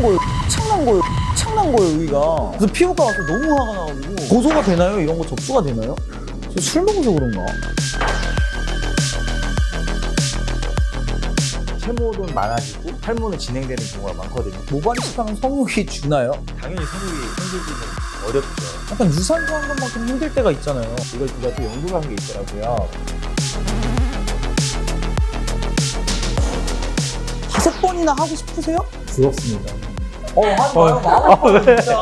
엄청난 거예요, 여기가. 그래서 피부과 와서 너무 화가 나가지고. 고소가 되나요? 이런 거 접수가 되나요? 저 술 먹어서 그런가? 채모도 많아지고 탈모는 진행되는 경우가 많거든요. 모발 이식하면 성욕이 주나요? 당연히 성욕이 생기기는 어렵죠. 약간 유산소 한 것만큼 힘들 때가 있잖아요. 이걸 제가 또 연구를 한 게 있더라고요. 5번이나 하고 싶으세요? 부럽습니다. 하지 마요. 마음 아파요, 진짜.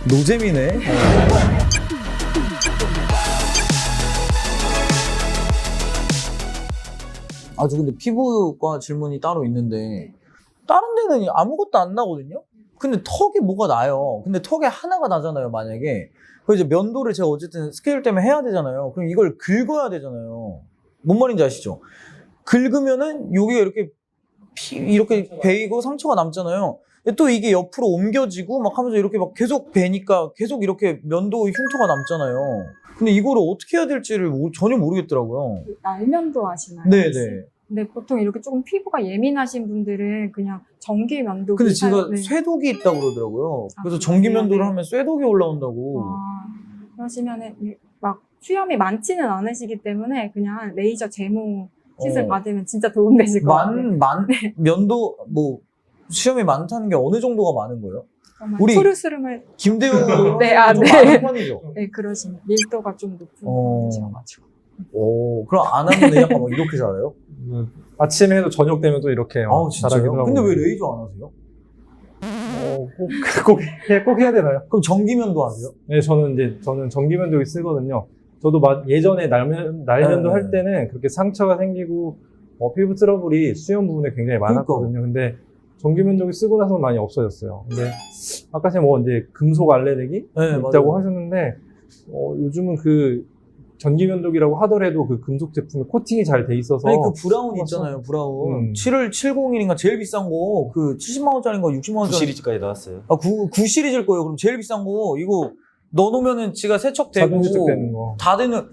노잼이네. 아, 저 근데 피부과 질문이 따로 있는데, 다른 데는 아무것도 안 나거든요? 근데 턱에 뭐가 나요. 근데 턱에 하나가 나잖아요, 만약에. 그 이제 면도를 제가 어쨌든 스케줄 때문에 해야 되잖아요. 그럼 이걸 긁어야 되잖아요. 뭔 말인지 아시죠? 긁으면은 여기가 이렇게 베이고 상처가 남잖아요. 근데 또 이게 옆으로 옮겨지고 막 하면서 이렇게 막 계속 베니까 계속 이렇게 면도 흉터가 남잖아요. 근데 이거를 어떻게 해야 될지를 전혀 모르겠더라고요. 날면도 하시나요? 네네. 근데 보통 이렇게 조금 피부가 예민하신 분들은 그냥 전기 면도기. 근데 제가 네. 쇠독이 있다고 그러더라고요. 아, 그래서 그렇구나. 전기 면도를 네. 하면 쇠독이 올라온다고. 그러시면은 막 수염이 많지는 않으시기 때문에 그냥 레이저 제모 시술 받으면 진짜 도움되실 것 같아요. 면도 수염이 많다는 게 어느 정도가 많은 거예요? 정말 우리 초르스름을 김대우 네, 좀 네. 많은 편이죠. 네, 그러시면 밀도가 좀 높은 편이셔가지고. 그럼 안 하면 약간 막 이렇게 자라요? 아침에 해도 저녁 되면 또 이렇게 아, 진짜요? 자라기도 하고. 근데 왜 레이저 안 하세요? 꼭 해야 되나요? 그럼 전기면도 하세요? 네, 저는 전기면도기 쓰거든요. 저도 예전에 날면도 네. 할 때는 그렇게 상처가 생기고 피부 트러블이 수염 부분에 굉장히 많았거든요. 근데 전기면도기 쓰고 나서 많이 없어졌어요. 근데 아까 제가 이제 금속 알레르기 네, 있다고 맞아요. 하셨는데 요즘은 그 전기면도기라고 하더라도 그 금속 제품에 코팅이 잘 돼 있어서 아니, 그 브라운 있잖아요, 브라운. 770일인가 제일 비싼 거, 그 70만원짜리인가 60만원짜리. 9 시리즈까지 나왔어요. 9 시리즈일 거예요. 그럼 제일 비싼 거, 이거 넣어놓으면은 지가 세척되고. 자동 세척되는 거. 다 되는,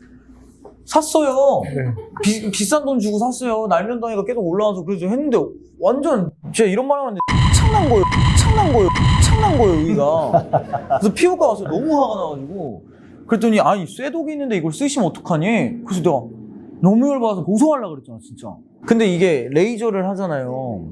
샀어요. 네. 비싼 돈 주고 샀어요. 날면도니까 계속 올라와서 그래서 했는데, 완전, 제가 이런 말 하는데, 엄청난 거예요, 여기가. 그래서 피부과 와서 너무 화가 나가지고, 그랬더니, 아니, 쇠독이 있는데 이걸 쓰시면 어떡하니? 그래서 내가 너무 열받아서 고소하려고 그랬잖아, 진짜. 근데 이게 레이저를 하잖아요.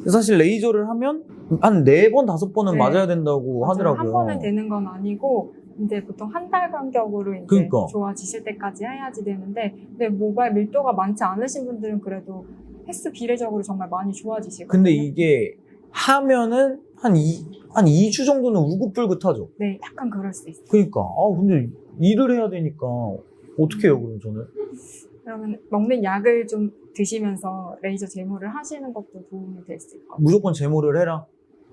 사실 레이저를 하면 한 4번, 5번은 네. 맞아야 된다고 맞아요. 하더라고요. 한 번에 되는 건 아니고 이제 보통 한 달 간격으로 이제 그러니까. 좋아지실 때까지 해야지 되는데, 근데 모발 밀도가 많지 않으신 분들은 그래도 횟수 비례적으로 정말 많이 좋아지시거든요. 근데 이게 하면은 한 2주 정도는 우긋불긋하죠. 네, 약간 그럴 수 있어요. 그러니까. 근데 일을 해야 되니까 어떻게 해요, 그럼 저는? 그러면 먹는 약을 좀 드시면서 레이저 제모를 하시는 것도 도움이 될 수 있거든요. 무조건 제모를 해라.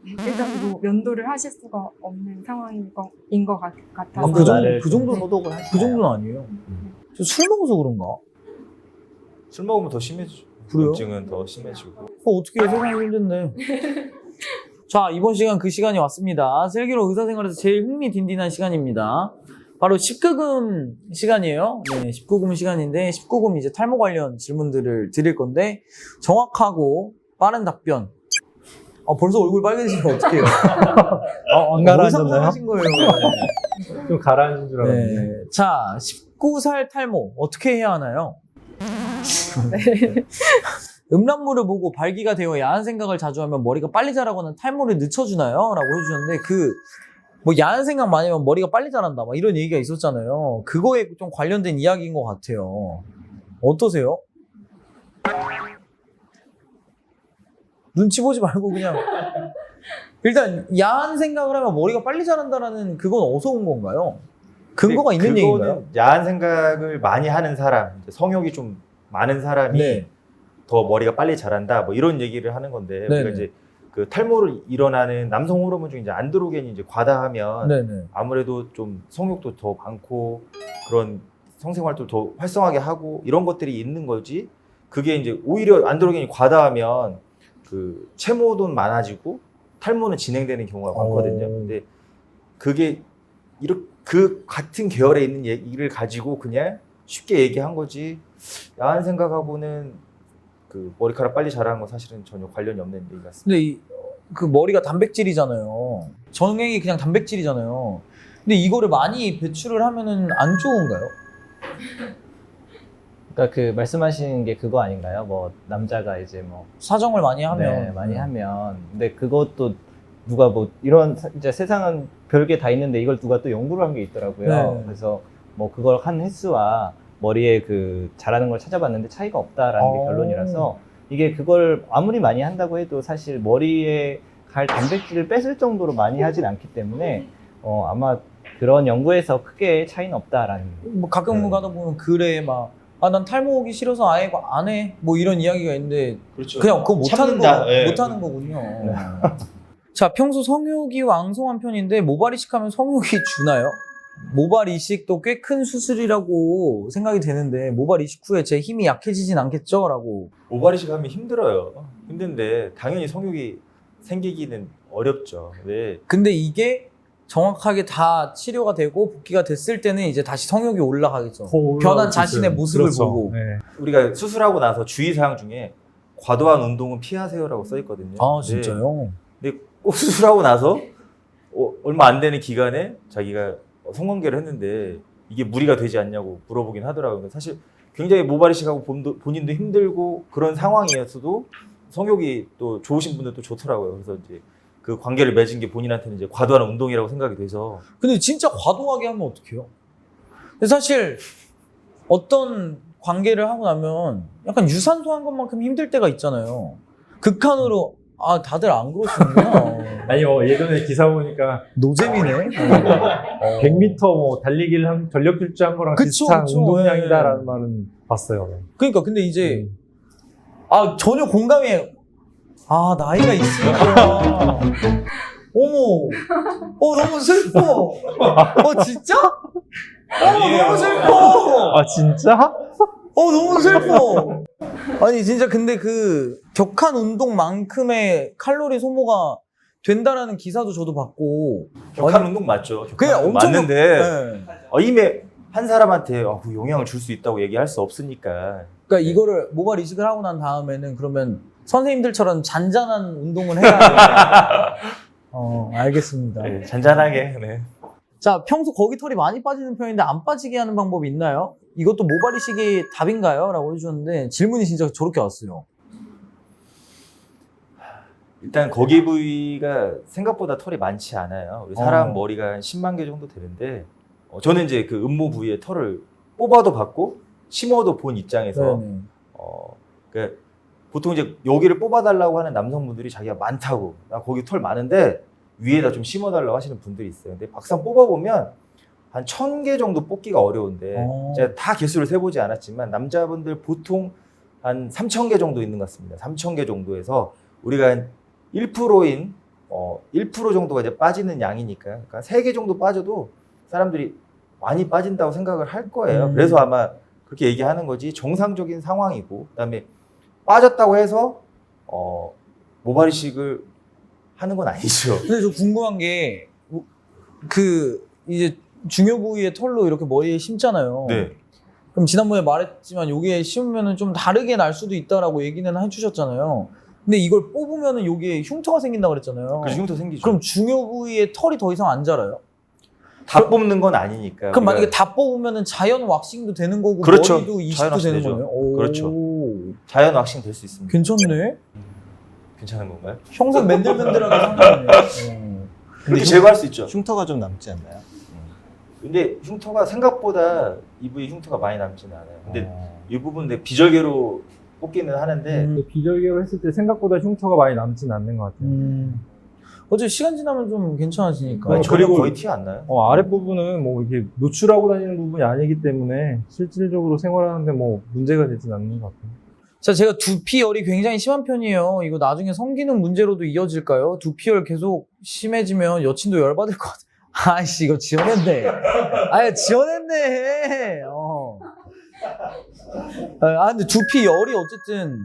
일단 뭐 면도를 하실 수가 없는 상황인 것 같아서. 그 그 정도, 정도 소독을 하시나요? 그 정도는 아니에요. 저 술 먹어서 그런가? 술 먹으면 더 심해지죠. 그래요? 염증은 더 심해지고. 어떻게 해, 세상이 힘든데. 자, 이번 시간 그 시간이 왔습니다. 슬기로운 의사생활에서 제일 흥미딘딘한 시간입니다. 바로 19금 시간이에요. 네, 19금 시간인데 19금 이제 탈모 관련 질문들을 드릴 건데 정확하고 빠른 답변. 벌써 얼굴 빨개지면 어떡해요? 안 가라앉았나요? 하신 거예요. 좀 가라앉은 줄 알았는데. 네. 자, 19살 탈모 어떻게 해야 하나요? 음란물을 보고 발기가 되어 야한 생각을 자주 하면 머리가 빨리 자라거나 탈모를 늦춰주나요? 라고 해주셨는데 야한 생각 많이 하면 머리가 빨리 자란다 막 이런 얘기가 있었잖아요. 그거에 좀 관련된 이야기인 것 같아요. 어떠세요? 눈치 보지 말고 그냥 일단 야한 생각을 하면 머리가 빨리 자란다라는 그건 어디서 온 건가요? 근거가 있는 얘기인가요? 그거는 야한 생각을 많이 하는 사람, 성욕이 좀 많은 사람이 네. 더 머리가 빨리 자란다, 뭐 이런 얘기를 하는 건데, 네네. 우리가 이제 그 탈모를 일어나는 남성 호르몬 중에 이제 안드로겐이 이제 과다하면 네네. 아무래도 좀 성욕도 더 많고 그런 성생활도 더 활성하게 하고 이런 것들이 있는 거지. 그게 이제 오히려 안드로겐이 과다하면 그 채모도 많아지고 탈모는 진행되는 경우가 많거든요. 근데 그게 그 같은 계열에 있는 얘기를 가지고 그냥 쉽게 얘기한 거지. 야한 생각하고는 그 머리카락 빨리 자라는 건 사실은 전혀 관련이 없는 얘기 같습니다. 근데 그 머리가 단백질이잖아요. 정액이 그냥 단백질이잖아요. 근데 이거를 많이 배출을 하면은 안 좋은가요? 그러니까 그 말씀하신 게 그거 아닌가요? 뭐 남자가 이제 뭐 사정을 많이 하면 네, 많이 하면 근데 그것도 누가 뭐 이런 이제 세상은 별게 다 있는데 이걸 누가 또 연구를 한 게 있더라고요. 네. 그래서 뭐 그걸 한 횟수와 머리에 그 자라는 걸 찾아봤는데 차이가 없다라는 게 결론이라서 이게 그걸 아무리 많이 한다고 해도 사실 머리에 갈 단백질을 뺏을 정도로 많이 하진 않기 때문에 아마 그런 연구에서 크게 차이는 없다라는. 뭐 가끔 가다 보면 글에 막 난 탈모 오기 싫어서 아예 안 해. 뭐 이런 이야기가 있는데 그렇죠. 그냥 그거 못하는 참는다. 예. 못하는 거군요. 자, 평소 성욕이 왕성한 편인데 모발 이식하면 성욕이 주나요? 모발 이식도 꽤 큰 수술이라고 생각이 되는데 모발 이식 후에 제 힘이 약해지진 않겠죠? 라고. 모발 이식 하면 힘들어요. 힘든데 당연히 성욕이 생기기는 어렵죠. 네. 근데 이게 정확하게 다 치료가 되고 복귀가 됐을 때는 이제 다시 성욕이 올라가겠죠. 변한 자신의 모습을 그렇죠. 보고. 네. 우리가 수술하고 나서 주의사항 중에 과도한 운동은 피하세요라고 써 있거든요. 아, 네. 진짜요? 근데 꼭 수술하고 나서 얼마 안 되는 기간에 자기가 성관계를 했는데 이게 무리가 되지 않냐고 물어보긴 하더라고요. 사실 굉장히 모발 이식하고 본인도 힘들고 그런 상황이었어도 성욕이 또 좋으신 분들도 좋더라고요. 그래서 이제 그 관계를 맺은 게 본인한테는 이제 과도한 운동이라고 생각이 돼서. 근데 진짜 과도하게 하면 어떡해요? 근데 사실 어떤 관계를 하고 나면 약간 유산소 한 것만큼 힘들 때가 있잖아요. 극한으로 다들 안 그러시는구나. 아니요, 예전에 기사 보니까 노잼이네. 100m 뭐 달리기를 전력 질주한 거랑 그쵸, 비슷한 그쵸. 운동량이다라는 네. 말은 봤어요. 그러니까 근데 이제 전혀 공감이 나이가 있으니까. 어머, 너무 슬퍼. 진짜? 너무 슬퍼. 아, 진짜? 너무 슬퍼. 아니 진짜 근데 그 격한 운동만큼의 칼로리 소모가 된다라는 기사도 저도 봤고. 격한 운동 맞죠. 격한 그냥 운동 엄청 맞는데 네. 이미 한 사람한테 그 영향을 줄 수 있다고 얘기할 수 없으니까. 그러니까 이거를 모발 이식을 하고 난 다음에는 그러면 선생님들처럼 잔잔한 운동을 해야 알겠습니다. 네, 잔잔하게. 네. 자, 평소 거기 털이 많이 빠지는 편인데 안 빠지게 하는 방법이 있나요? 이것도 모발 이식이 답인가요? 라고 해주셨는데 질문이 진짜 저렇게 왔어요. 일단 거기 부위가 생각보다 털이 많지 않아요. 우리 사람 어. 머리가 한 10만 개 정도 되는데 저는 이제 그 음모 부위에 털을 뽑아도 받고 심어도 본 입장에서 네네. 그러니까 보통 이제 여기를 뽑아달라고 하는 남성분들이 자기가 많다고 나 거기 털 많은데 위에다 좀 심어달라고 하시는 분들이 있어요. 근데 막상 뽑아보면 한 1000개 정도 뽑기가 어려운데 제가 다 개수를 세보지 않았지만 남자분들 보통 한 3000개 정도 있는 것 같습니다. 3000개 정도에서 우리가 한 1%인 1% 정도가 이제 빠지는 양이니까 그러니까 3개 정도 빠져도 사람들이 많이 빠진다고 생각을 할 거예요. 그래서 아마 그렇게 얘기하는 거지 정상적인 상황이고 그다음에 빠졌다고 해서 모발 이식을 하는 건 아니죠. 근데 저 궁금한 게 이제 중요 부위의 털로 이렇게 머리에 심잖아요. 네. 그럼 지난번에 말했지만 여기에 심으면 좀 다르게 날 수도 있다라고 얘기는 해주셨잖아요. 근데 이걸 뽑으면 여기에 흉터가 생긴다고 그랬잖아요. 그 흉터 생기죠. 그럼 중요 부위에 털이 더 이상 안 자라요? 다 뽑는 건 아니니까. 그럼 우리가- 만약에 다 뽑으면 자연 왁싱도 되는 거고 그렇죠. 머리도 이식도 자연 왁싱 되는 되죠. 거네요? 오. 그렇죠. 자연 왁싱 될 수 있습니다. 괜찮네. 괜찮은 건가요? 형상 맨들맨들하게 상하네. 그렇게 제거할 수 있죠. 흉터가 좀 남지 않나요? 근데 흉터가 생각보다 이 부위 흉터가 많이 남지는 않아요. 근데 이 부분 내 비절개로 뽑기는 하는데 비절개로 했을 때 생각보다 흉터가 많이 남진 않는 것 같아요. 어차피 시간 지나면 좀 괜찮아지니까. 아니, 전혀 그리고- 거의 티 안 나요. 아랫부분은 뭐 이렇게 노출하고 다니는 부분이 아니기 때문에 실질적으로 생활하는데 뭐 문제가 되진 않는 것 같아요. 자, 제가 두피열이 굉장히 심한 편이에요. 이거 나중에 성기능 문제로도 이어질까요? 두피열 계속 심해지면 여친도 열받을 것 같아. 아이씨, 이거 지원했네. 지원했네. 근데 두피열이 어쨌든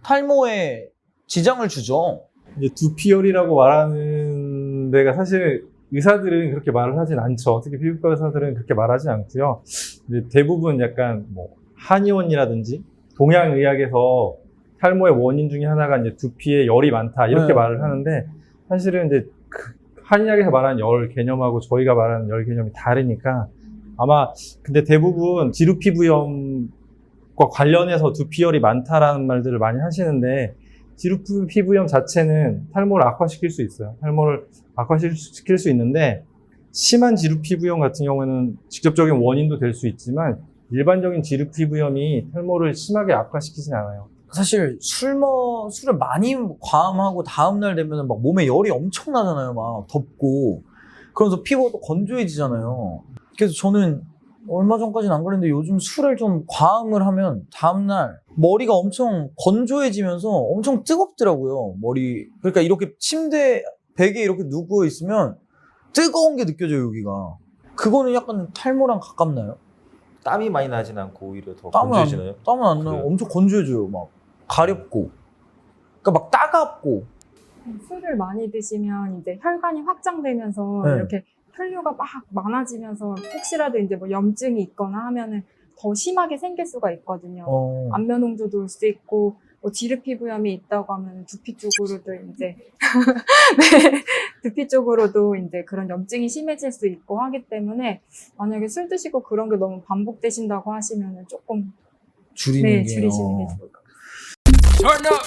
탈모에 지장을 주죠. 이제 두피열이라고 말하는 데가 사실 의사들은 그렇게 말을 하진 않죠. 특히 피부과 의사들은 그렇게 말하진 않고요. 근데 대부분 약간 뭐 한의원이라든지 동양의학에서 탈모의 원인 중에 하나가 이제 두피에 열이 많다 이렇게 네. 말을 하는데 사실은 이제 한의학에서 말하는 열 개념하고 저희가 말하는 열 개념이 다르니까 아마 근데 대부분 지루 피부염과 관련해서 두피열이 많다라는 말들을 많이 하시는데 지루 피부염 자체는 탈모를 악화시킬 수 있어요. 탈모를 악화시킬 수 있는데 심한 지루 피부염 같은 경우에는 직접적인 원인도 될 수 있지만 일반적인 지루 피부염이 탈모를 심하게 악화시키진 않아요. 사실 술을 많이 과음하고 다음날 되면 막 몸에 열이 엄청 나잖아요. 막 덥고. 그러면서 피부가 또 건조해지잖아요. 그래서 저는 얼마 전까지는 안 그랬는데 요즘 술을 좀 과음을 하면 다음날 머리가 엄청 건조해지면서 엄청 뜨겁더라고요. 그러니까 이렇게 침대 베개에 이렇게 누워 있으면 뜨거운 게 느껴져요, 여기가. 그거는 약간 탈모랑 가깝나요? 땀이 많이 나진 않고 오히려 더 땀은 건조해지나요? 땀은 안 나요. 그래요? 엄청 건조해져요. 막 가렵고. 그러니까 막 따갑고. 술을 많이 드시면 이제 혈관이 확장되면서 네. 이렇게 혈류가 막 많아지면서 혹시라도 이제 뭐 염증이 있거나 하면은 더 심하게 생길 수가 있거든요. 안면홍조도 올 수 있고, 뭐 지르 피부염이 있다고 하면 두피 쪽으로도 이제 네, 두피 쪽으로도 이제 그런 염증이 심해질 수 있고 하기 때문에 만약에 술 드시고 그런 게 너무 반복되신다고 하시면은 조금 줄이는 게. 줄이시는 게 좋을 것 같아요.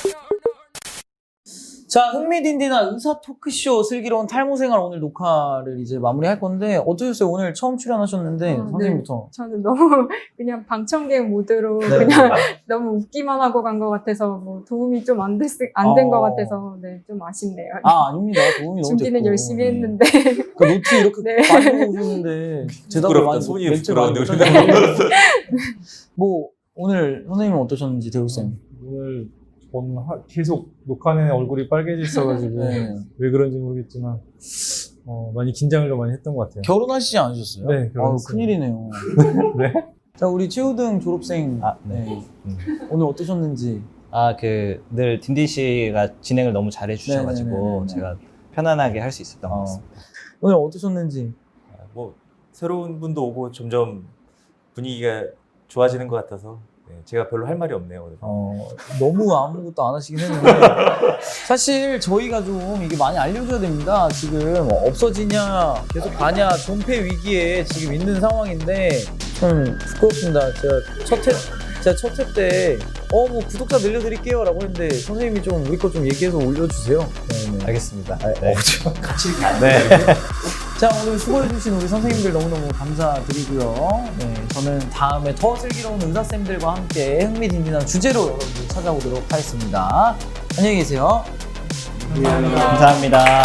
자, 흥미딘딘한 의사 토크쇼 슬기로운 탈모 생활 오늘 녹화를 이제 마무리할 건데 어떠셨어요? 오늘 처음 출연하셨는데 선생님부터. 저는 너무 그냥 방청객 모드로 네. 그냥 너무 웃기만 하고 간 것 같아서 뭐 도움이 좀 안 된 것 같아서 네, 좀 아쉽네요. 아닙니다. 도움이 너무 준비는 됐고. 열심히 했는데 그 노트 이렇게 네. 많이 오셨는데 대답을 부끄럽다. 많이 손이 멘트 많이 부끄러운데 못하셨는데. 뭐 오늘 선생님은 어떠셨는지 대우쌤. 오늘 저는 계속 녹화 내내 얼굴이 빨개져 있어가지고 네. 왜 그런지 모르겠지만 많이 긴장을 좀 많이 했던 것 같아요. 결혼하시지 않으셨어요? 네, 결혼했어요. 큰일이네요. 네. 자, 우리 최우등 졸업생 네. 오늘 어떠셨는지. 늘 딘딘 씨가 진행을 너무 잘해 주셔가지고 네네네네. 제가 편안하게 할 수 있었던 것 같습니다. 오늘 어떠셨는지. 뭐 새로운 분도 오고 점점 분위기가 좋아지는 것 같아서 네, 제가 별로 할 말이 없네요. 오늘. 너무 아무것도 안 하시긴 했는데 사실 저희가 좀 이게 많이 알려줘야 됩니다. 지금 없어지냐 계속 가냐 존폐 위기에 지금 있는 상황인데 좀 부끄럽습니다. 제가 첫 회 때 뭐 구독자 늘려드릴게요 라고 했는데 선생님이 좀 우리 거 좀 얘기해서 올려주세요. 네네. 알겠습니다. 네. 같이 네. 자, 오늘 수고해주신 우리 선생님들 너무너무 감사드리고요. 네, 저는 다음에 더 슬기로운 의사쌤들과 함께 흥미진진한 주제로 여러분들 찾아오도록 하겠습니다. 안녕히 계세요. 감사합니다.